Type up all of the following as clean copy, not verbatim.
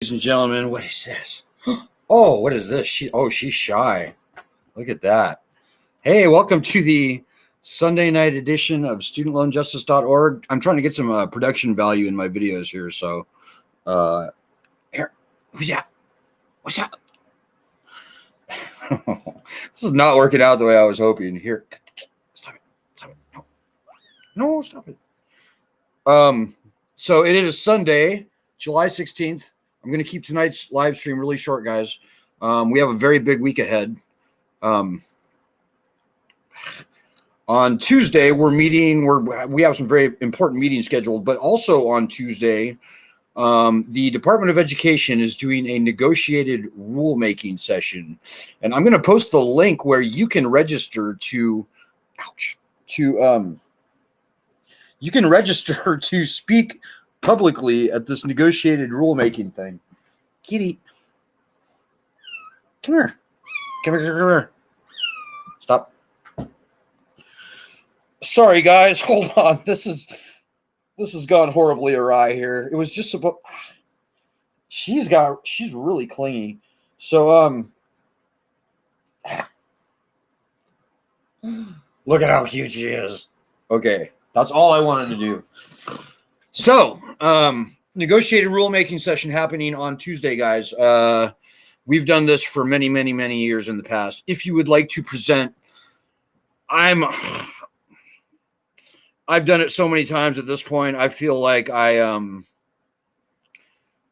Ladies and gentlemen, what is this? Oh, what is this? She's shy. Look at that. Hey, welcome to the Sunday night edition of studentloanjustice.org. I'm trying to get some production value in my videos here. So, here, who's that? What's up? This is not working out the way I was hoping. Here, stop it. No, stop it. So it is Sunday, July 16th. I'm going to keep tonight's live stream really short, guys. We have a very big week ahead. On Tuesday, we're meeting. We have some very important meetings scheduled, but also on Tuesday, the Department of Education is doing a negotiated rulemaking session, and I'm going to post the link where you can register to speak publicly at this negotiated rulemaking thing. Kitty, come here. Come here. Stop. Sorry, guys. Hold on. This has gone horribly awry here. It was just about. She's really clingy. So look at how cute she is. Okay, that's all I wanted to do. So, negotiated rulemaking session happening on Tuesday, guys. We've done this for many, many, many years in the past. If you would like to present, I've done it so many times at this point. I feel like I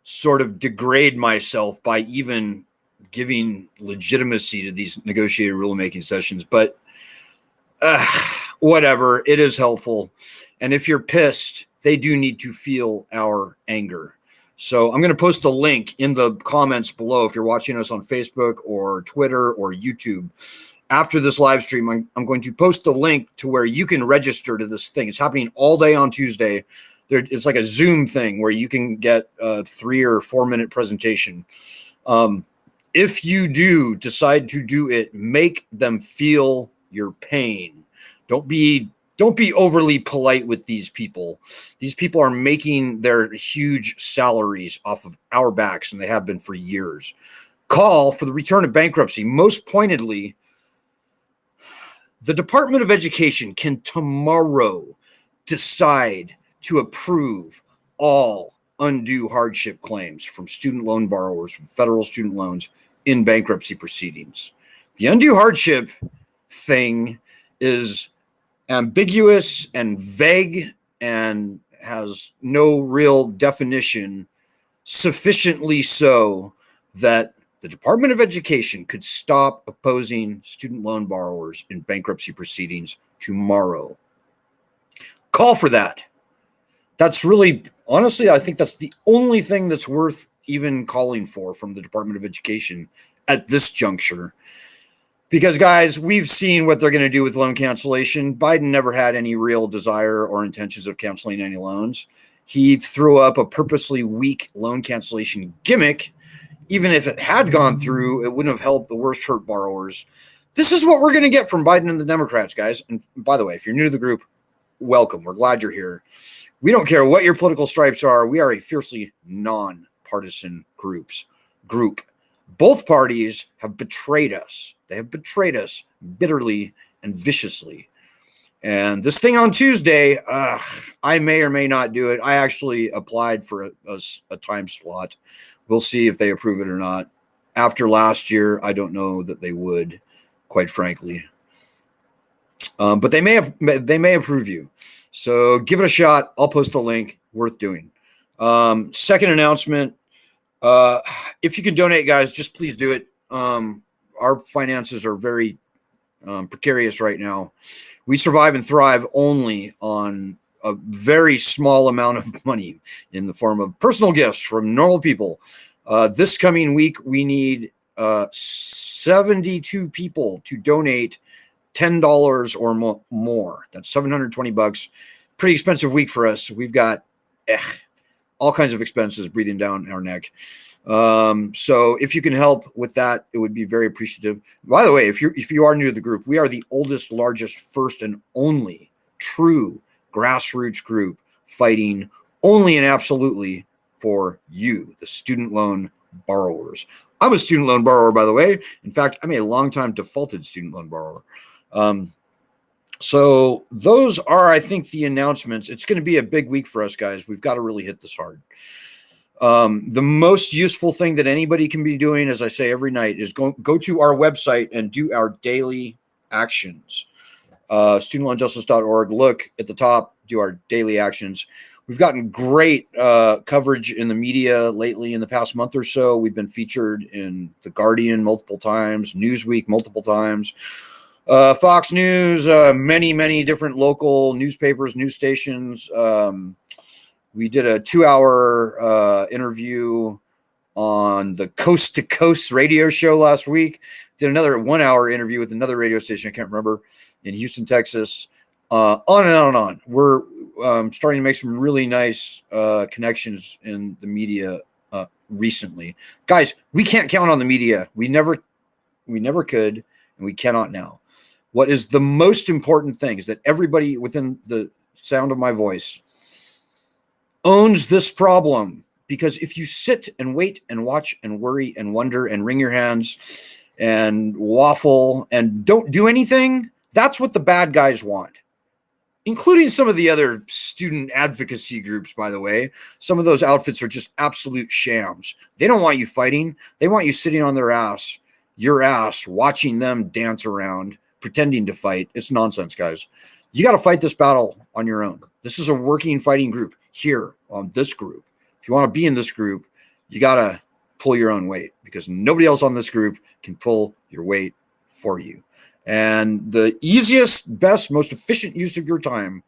sort of degrade myself by even giving legitimacy to these negotiated rulemaking sessions. But whatever, it is helpful. And if you're pissed, they do need to feel our anger. So I'm going to post a link in the comments below if you're watching us on Facebook or Twitter or YouTube. After this live stream, I'm going to post the link to where you can register to this thing. It's happening all day on Tuesday. It's like a Zoom thing where you can get a 3 or 4 minute presentation. If you do decide to do it, make them feel your pain. Don't be overly polite with these people. These people are making their huge salaries off of our backs, and they have been for years. Call for the return of bankruptcy. Most pointedly, the Department of Education can tomorrow decide to approve all undue hardship claims from student loan borrowers, from federal student loans in bankruptcy proceedings. The undue hardship thing is ambiguous and vague and has no real definition, sufficiently so that the Department of Education could stop opposing student loan borrowers in bankruptcy proceedings tomorrow. Call for that. That's really, honestly, I think that's the only thing that's worth even calling for from the Department of Education at this juncture. Because, guys, we've seen what they're going to do with loan cancellation. Biden never had any real desire or intentions of canceling any loans. He threw up a purposely weak loan cancellation gimmick. Even if it had gone through, it wouldn't have helped the worst hurt borrowers. This is what we're going to get from Biden and the Democrats, guys. And by the way, if you're new to the group, welcome. We're glad you're here. We don't care what your political stripes are. We are a fiercely non-partisan group. Both parties have betrayed us. They have betrayed us bitterly and viciously. And this thing on Tuesday, I may or may not do it. I actually applied for a time slot. We'll see if they approve it or not. After last year, I don't know that they would, quite frankly. But they may approve you. So give it a shot. I'll post a link. Worth doing. Second announcement. If you can donate, guys, just please do it. Our finances are very precarious right now. We survive and thrive only on a very small amount of money in the form of personal gifts from normal people. This coming week, we need 72 people to donate $10 or more. That's $720. Pretty expensive week for us. We've got all kinds of expenses breathing down our neck. So if you can help with that, it would be very appreciative. By the way, if you are new to the group, we are the oldest, largest, first, and only true grassroots group fighting only and absolutely for you, the student loan borrowers. I'm a student loan borrower, by the way. In fact, I'm a longtime defaulted student loan borrower. So those are, I think, the announcements. It's going to be a big week for us, guys. We've got to really hit this hard. The most useful thing that anybody can be doing, as I say every night, is go to our website and do our daily actions. Studentloanjustice.org. Look at the top, do our daily actions. We've gotten great coverage in the media lately in the past month or so. We've been featured in The Guardian multiple times, Newsweek multiple times, Fox News, many different local newspapers, news stations. We did a 2-hour interview on the Coast to Coast radio show last week. Did another 1-hour interview with another radio station, I can't remember, in Houston, Texas. On and on and on. We're starting to make some really nice connections in the media recently. Guys, we can't count on the media. We never could, and we cannot now. What is the most important thing is that everybody within the sound of my voice owns this problem, because if you sit and wait and watch and worry and wonder and wring your hands and waffle and don't do anything, that's what the bad guys want. Including some of the other student advocacy groups, by the way. Some of those outfits are just absolute shams. They don't want you fighting. They want you sitting on your ass, watching them dance around, pretending to fight. It's nonsense, guys. You got to fight this battle on your own. This is a working fighting group here on this group. If you want to be in this group, you got to pull your own weight, because nobody else on this group can pull your weight for you. And the easiest, best, most efficient use of your time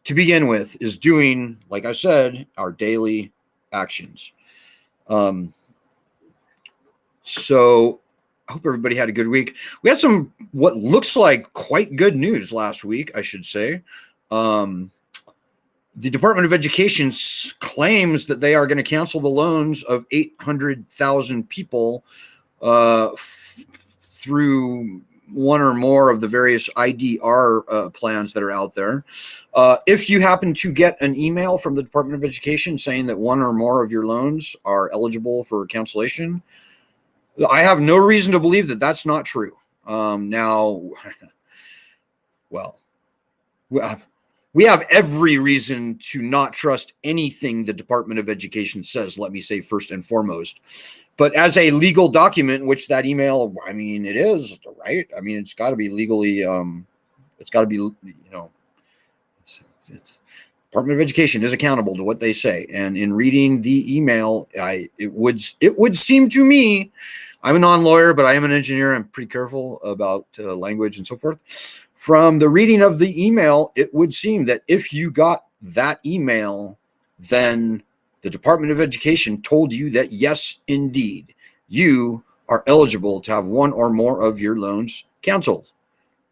to begin with is doing, like I said, our daily actions. So I hope everybody had a good week. We had some, what looks like quite good news last week, I should say. The Department of Education claims that they are going to cancel the loans of 800,000 people through one or more of the various IDR plans that are out there. If you happen to get an email from the Department of Education saying that one or more of your loans are eligible for cancellation, I have no reason to believe that that's not true. Now, well, we have every reason to not trust anything the Department of Education says, let me say first and foremost. But as a legal document, which that email, I mean, it is, right? I mean, it's got to be legally, it's got to be, you know, it's Department of Education is accountable to what they say. And in reading the email, it would seem to me, I'm a non-lawyer, but I am an engineer. I'm pretty careful about language and so forth. From the reading of the email, it would seem that if you got that email, then the Department of Education told you that, yes, indeed, you are eligible to have one or more of your loans canceled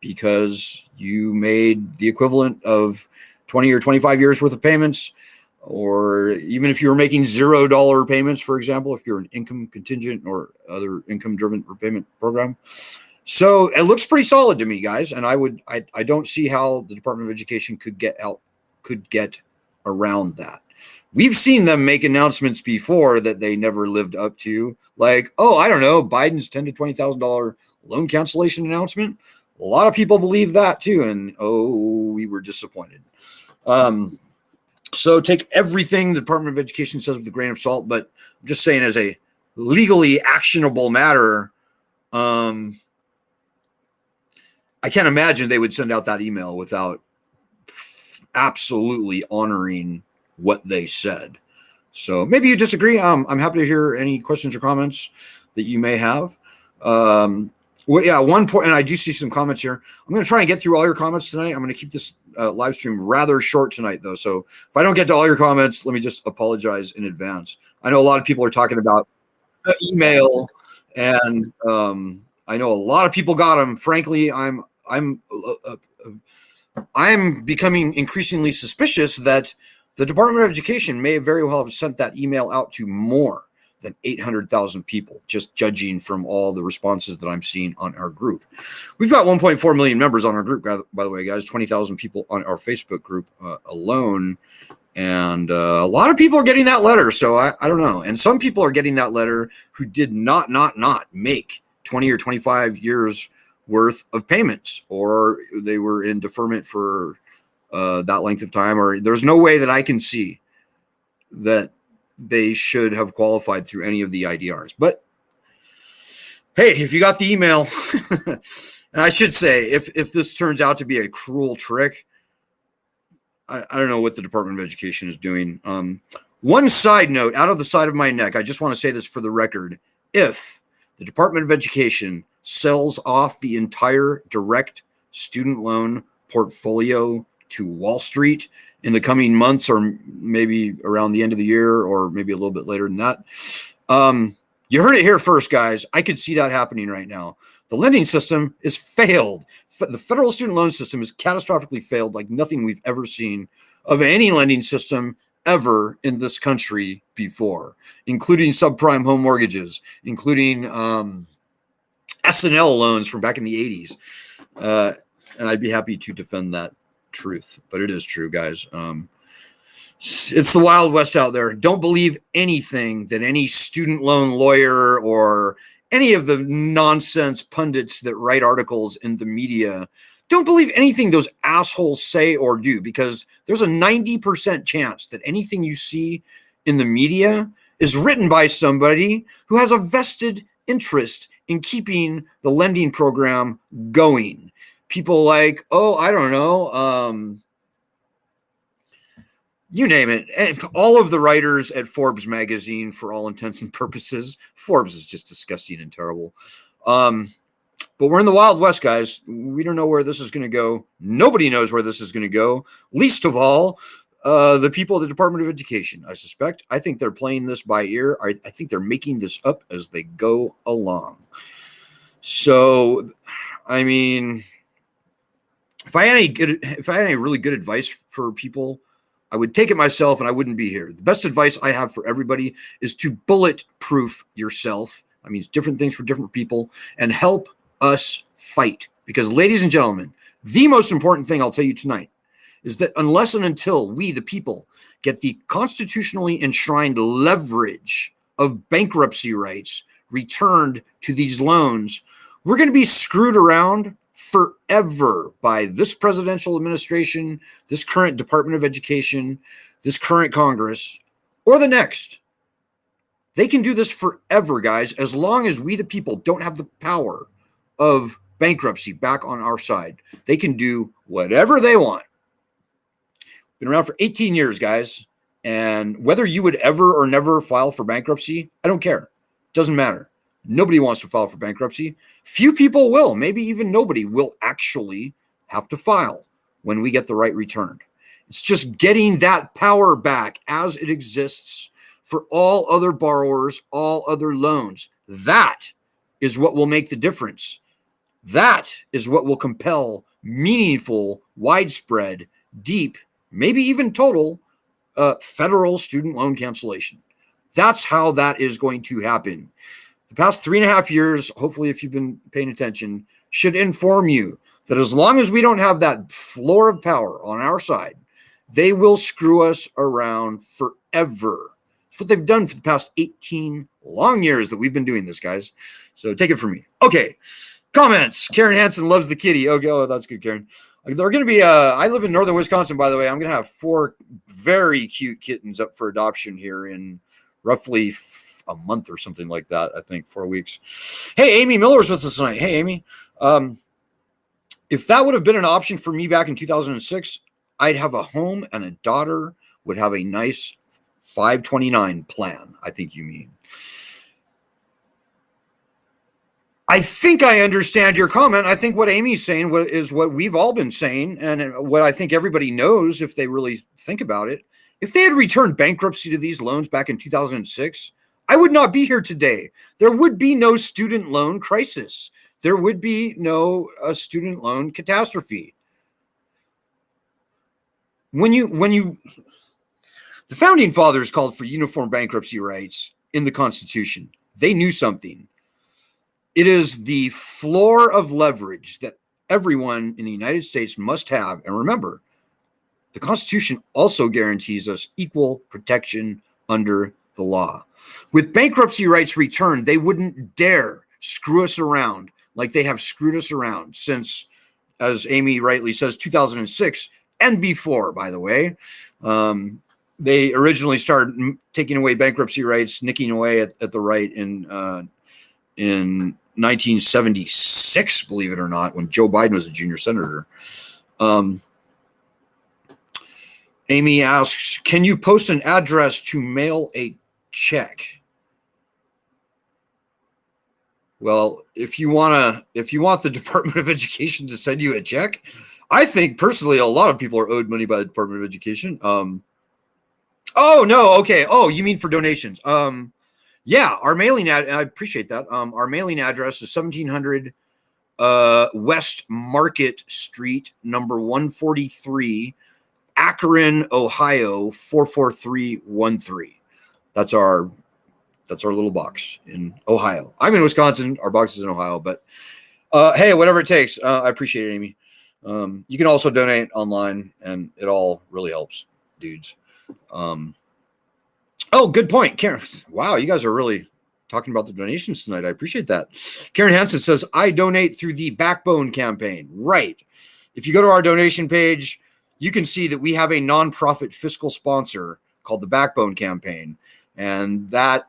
because you made the equivalent of 20 or 25 years worth of payments, or even if you were making $0 payments, for example, if you're an income contingent or other income-driven repayment program. So it looks pretty solid to me, guys, and I don't see how the Department of Education could get around that. We've seen them make announcements before that they never lived up to, like, oh, I don't know, Biden's $10,000 to $20,000 loan cancellation announcement. A lot of people believe that too, and oh, we were disappointed. So take everything the Department of Education says with a grain of salt, but I'm just saying, as a legally actionable matter, I can't imagine they would send out that email without absolutely honoring what they said. So maybe you disagree. I'm happy to hear any questions or comments that you may have. Well, yeah, one point, and I do see some comments here. I'm going to try and get through all your comments tonight. I'm going to keep this live stream rather short tonight, though. So if I don't get to all your comments, let me just apologize in advance. I know a lot of people are talking about the email, and I know a lot of people got them. Frankly, I'm becoming increasingly suspicious that the Department of Education may very well have sent that email out to more than 800,000 people, just judging from all the responses that I'm seeing on our group. We've got 1.4 million members on our group, by the way, guys, 20,000 people on our Facebook group alone. And a lot of people are getting that letter. So I don't know. And some people are getting that letter who did not make 20 or 25 years worth of payments, or they were in deferment for that length of time, or there's no way that I can see that they should have qualified through any of the IDRs. But hey, if you got the email, and I should say, if this turns out to be a cruel trick, I don't know what the Department of Education is doing. One side note, out of the side of my neck, I just want to say this for the record. If the Department of Education sells off the entire direct student loan portfolio to Wall Street in the coming months, or maybe around the end of the year, or maybe a little bit later than that, you heard it here first, guys. I could see that happening right now. The lending system is failed. The federal student loan system is catastrophically failed, like nothing we've ever seen of any lending system ever in this country before, including subprime home mortgages, including S&L loans from back in the 80s. And I'd be happy to defend that truth, but it is true, guys. It's the Wild West out there. Don't believe anything that any student loan lawyer or any of the nonsense pundits that write articles in the media. Don't believe anything those assholes say or do, because there's a 90% chance that anything you see in the media is written by somebody who has a vested interest in keeping the lending program going. People like, I don't know, you name it. And all of the writers at Forbes magazine, for all intents and purposes. Forbes is just disgusting and terrible. But we're in the Wild West, guys. We don't know where this is going to go. Nobody knows where this is going to go. Least of all, the people at the Department of Education, I suspect. I think they're playing this by ear. I think they're making this up as they go along. So, I mean, if I had any really good advice for people, I would take it myself and I wouldn't be here. The best advice I have for everybody is to bulletproof yourself. That means different things for different people, and help us fight. Because, ladies and gentlemen, the most important thing I'll tell you tonight is that unless and until we, the people, get the constitutionally enshrined leverage of bankruptcy rights returned to these loans, we're going to be screwed around forever by this presidential administration, this current Department of Education, this current Congress, or the next. They can do this forever, guys, as long as we, the people, don't have the power of bankruptcy back on our side. They can do whatever they want. Been around for 18 years, guys. And whether you would ever or never file for bankruptcy, I don't care. Doesn't matter. Nobody wants to file for bankruptcy. Few people will. Maybe even nobody will actually have to file when we get the right returned. It's just getting that power back as it exists for all other borrowers, all other loans. That is what will make the difference. That is what will compel meaningful, widespread, deep, maybe even total federal student loan cancellation. That's how that is going to happen. The past 3.5 years, hopefully, if you've been paying attention, should inform you that as long as we don't have that floor of power on our side, they will screw us around forever. It's what they've done for the past 18 long years that we've been doing this, guys. So take it from me. Okay, comments. Karen Hansen loves the kitty. Okay, oh, that's good, Karen. They're going to be, I live in northern Wisconsin, by the way. I'm going to have 4 very cute kittens up for adoption here in roughly a month or something like that. I think 4 weeks. Hey, Amy Miller's with us tonight. Hey, Amy. If that would have been an option for me back in 2006, I'd have a home and a daughter would have a nice 529 plan, I think you mean. I think I understand your comment. I think what Amy's saying is what we've all been saying, and what I think everybody knows if they really think about it. If they had returned bankruptcy to these loans back in 2006, I would not be here today. There would be no student loan crisis. There would be no student loan catastrophe. The founding fathers called for uniform bankruptcy rights in the Constitution. They knew something. It is the floor of leverage that everyone in the United States must have. And remember, the Constitution also guarantees us equal protection under the law. With bankruptcy rights returned, they wouldn't dare screw us around like they have screwed us around since, as Amy rightly says, 2006 and before, by the way. They originally started taking away bankruptcy rights, nicking away at the right in 1976, believe it or not, when Joe Biden was a junior senator. Amy asks, can you post an address to mail a check? Well, if you want the Department of Education to send you a check, I think personally a lot of people are owed money by the Department of Education. Oh no, okay. Oh, you mean for donations? Yeah, our mailing I appreciate that. Our mailing address is 1700 West Market Street, number 143, Akron, Ohio 44313. That's our little box in Ohio. I'm in Wisconsin. Our box is in Ohio, but hey, whatever it takes. I appreciate it, Amy. You can also donate online, and it all really helps, dudes. Oh, good point, Karen. Wow, you guys are really talking about the donations tonight. I appreciate that. Karen Hansen says, I donate through the Backbone campaign. Right. If you go to our donation page, you can see that we have a nonprofit fiscal sponsor called the Backbone campaign. And that's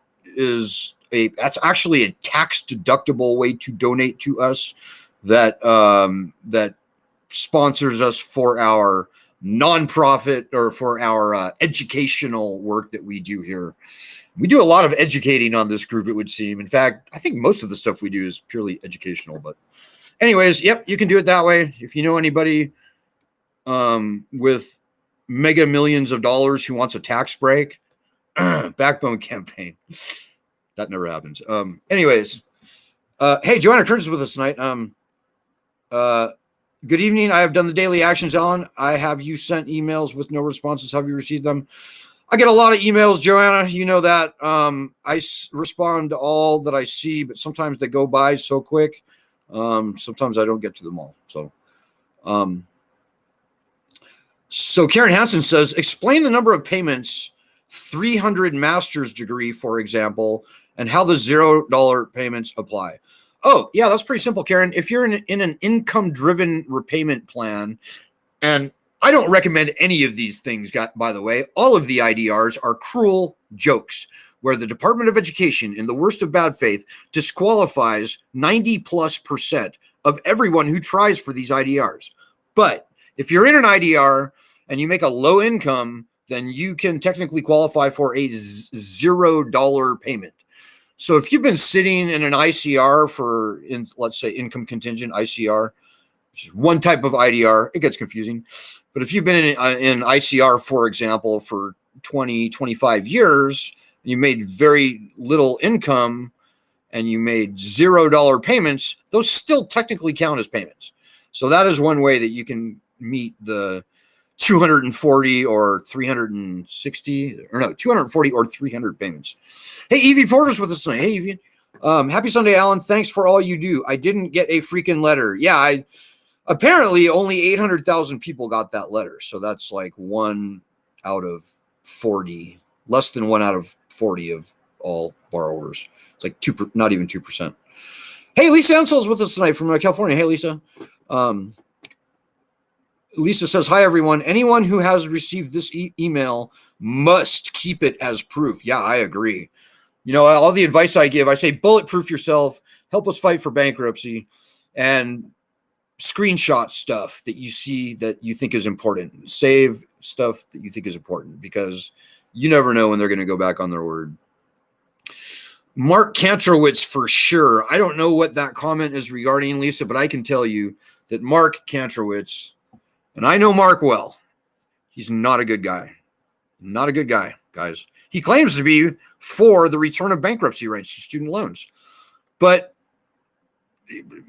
actually a tax deductible way to donate to us that sponsors us for our nonprofit or for our educational work that we do here. We do a lot of educating on this group, it would seem. In fact, I think most of the stuff we do is purely educational. But anyways, yep, you can do it that way. If you know anybody with mega millions of dollars who wants a tax break, Backbone campaign. That never happens. Anyways, hey, Joanna Kearns is with us tonight. Good evening. I have done the daily actions, Alan. I have you sent emails with no responses. Have you received them? I get a lot of emails, Joanna. You know that. I respond to all that I see, but sometimes they go by so quick. Sometimes I don't get to them all. So Karen Hansen says, explain the number of payments, 300 master's degree, for example, and how the $0 payments apply. Oh, yeah, that's pretty simple, Karen. If you're in an income-driven repayment plan, and I don't recommend any of these things, by the way, all of the IDRs are cruel jokes where the Department of Education, in the worst of bad faith, disqualifies 90+% of everyone who tries for these IDRs. But if you're in an IDR and you make a low income, then you can technically qualify for a $0 payment. So if you've been sitting in an ICR let's say income contingent ICR, which is one type of IDR, it gets confusing. But if you've been in ICR, for example, for 20, 25 years, you made very little income and you made $0 payments, those still technically count as payments. So that is one way that you can meet the 240 or 360, or no, 240 or 300 payments. Hey, Evie Porter's with us tonight. Hey, Evie. Happy Sunday, Alan. Thanks for all you do. I didn't get a freaking letter. Yeah, apparently only 800,000 people got that letter. So that's like 1 out of 40, less than 1 out of 40 of all borrowers. It's like not even 2%. Hey, Lisa Ansel's with us tonight from California. Hey, Lisa. Lisa says, hi, everyone. Anyone who has received this email must keep it as proof. Yeah, I agree. You know, all the advice I give, I say bulletproof yourself, help us fight for bankruptcy, and screenshot stuff that you see that you think is important. Save stuff that you think is important because you never know when they're going to go back on their word. Mark Kantrowitz for sure. I don't know what that comment is regarding, Lisa, but I can tell you that Mark Kantrowitz, and I know Mark well, he's not a good guy. Not a good guy, guys. He claims to be for the return of bankruptcy rights to student loans. But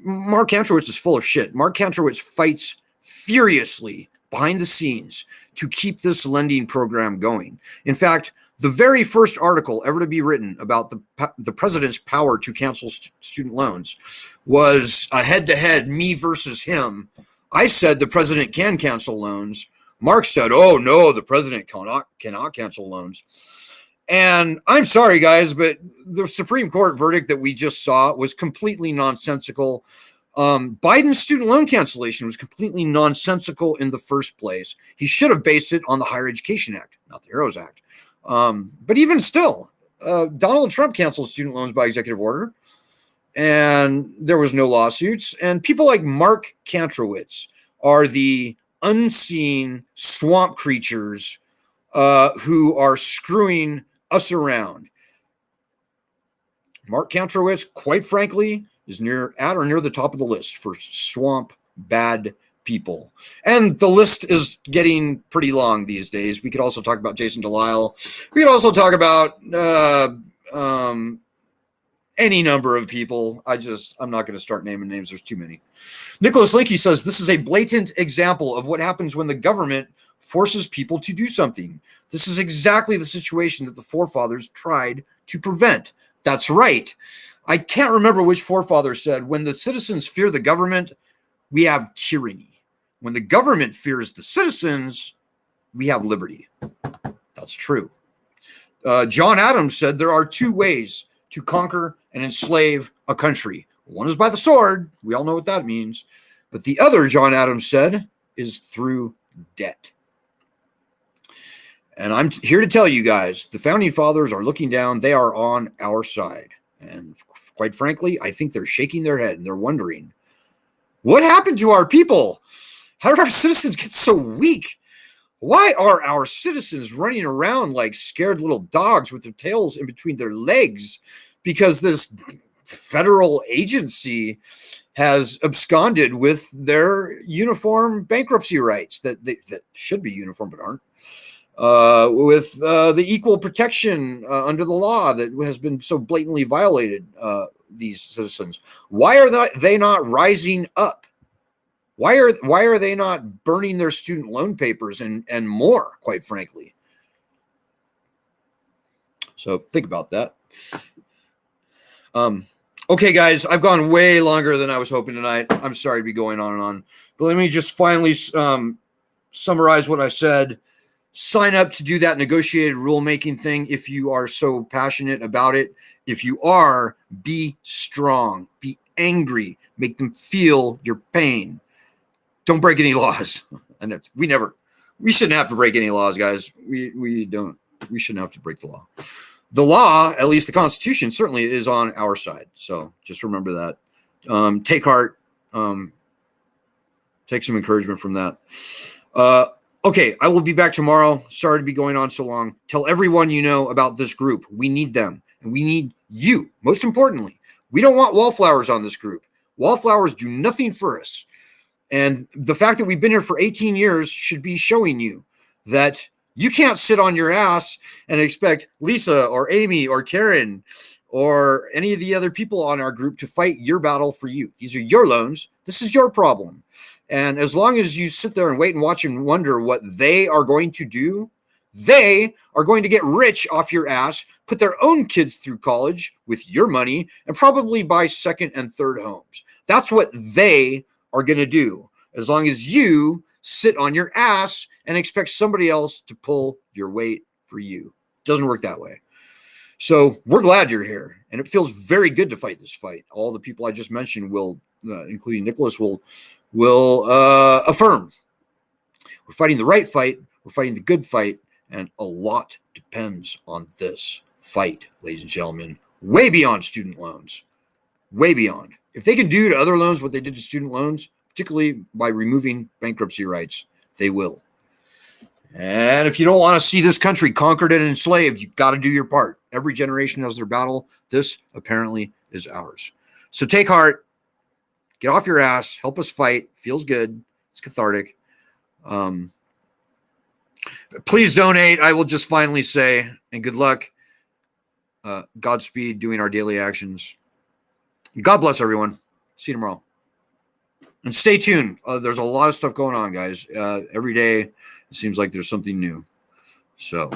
Mark Kantrowitz is full of shit. Mark Kantrowitz fights furiously behind the scenes to keep this lending program going. In fact, the very first article ever to be written about the president's power to cancel student loans was a head-to-head me versus him. I said the president can cancel loans, Mark said, oh, no, the president cannot cancel loans. And I'm sorry, guys, but the Supreme Court verdict that we just saw was completely nonsensical. Biden's student loan cancellation was completely nonsensical in the first place. He should have based it on the Higher Education Act, not the HEROES Act. But even still, Donald Trump canceled student loans by executive order, and there was no lawsuits. And people like Mark Kantrowitz are the unseen swamp creatures who are screwing us around. Mark Kantrowitz, quite frankly, is near the top of the list for swamp bad people. And the list is getting pretty long these days. We could also talk about Jason Delisle. We could also talk about any number of people. I'm not going to start naming names. There's too many. Nicholas Linky says, this is a blatant example of what happens when the government forces people to do something. This is exactly the situation that the forefathers tried to prevent. That's right. I can't remember which forefather said, when the citizens fear the government, we have tyranny. When the government fears the citizens, we have liberty. That's true. John Adams said there are two ways to conquer and enslave a country. One is by the sword. We all know what that means. But the other, John Adams said, is through debt. And I'm here to tell you guys, the founding fathers are looking down. They are on our side. And quite frankly, I think they're shaking their head and they're wondering, what happened to our people? How did our citizens get so weak? Why are our citizens running around like scared little dogs with their tails in between their legs? Because this federal agency has absconded with their uniform bankruptcy rights that should be uniform but aren't. With the equal protection under the law that has been so blatantly violated, these citizens. Why are they not rising up? Why are they not burning their student loan papers and more, quite frankly? So think about that. Okay, guys, I've gone way longer than I was hoping tonight. I'm sorry to be going on and on. But let me just finally summarize what I said. Sign up to do that negotiated rulemaking thing if you are so passionate about it. If you are, be strong, be angry, make them feel your pain. Don't break any laws. And we shouldn't have to break any laws, guys. We shouldn't have to break the law. The law, at least the Constitution, certainly is on our side. So just remember that. Take heart. Take some encouragement from that. Okay, I will be back tomorrow. Sorry to be going on so long. Tell everyone you know about this group. We need them, and we need you. Most importantly, we don't want wallflowers on this group. Wallflowers do nothing for us. And the fact that we've been here for 18 years should be showing you that you can't sit on your ass and expect Lisa or Amy or Karen or any of the other people on our group to fight your battle for you. These are your loans. This is your problem. And as long as you sit there and wait and watch and wonder what they are going to do, they are going to get rich off your ass, put their own kids through college with your money, and probably buy second and third homes. That's what they are going to do, as long as you sit on your ass and expect somebody else to pull your weight for you. It doesn't work that way. So we're glad you're here, and it feels very good to fight this fight. All the people I just mentioned will, including Nicholas, will affirm we're fighting the right fight, we're fighting the good fight, and a lot depends on this fight, ladies and gentlemen, way beyond student loans, way beyond. If they can do to other loans what they did to student loans, particularly by removing bankruptcy rights, they will. And if you don't want to see this country conquered and enslaved, you've got to do your part. Every generation has their battle. This apparently is ours. So take heart. Get off your ass. Help us fight. Feels good. It's cathartic. Please donate. I will just finally say, and good luck. Godspeed doing our daily actions. God bless everyone. See you tomorrow. And stay tuned. There's a lot of stuff going on, guys. Every day, it seems like there's something new. So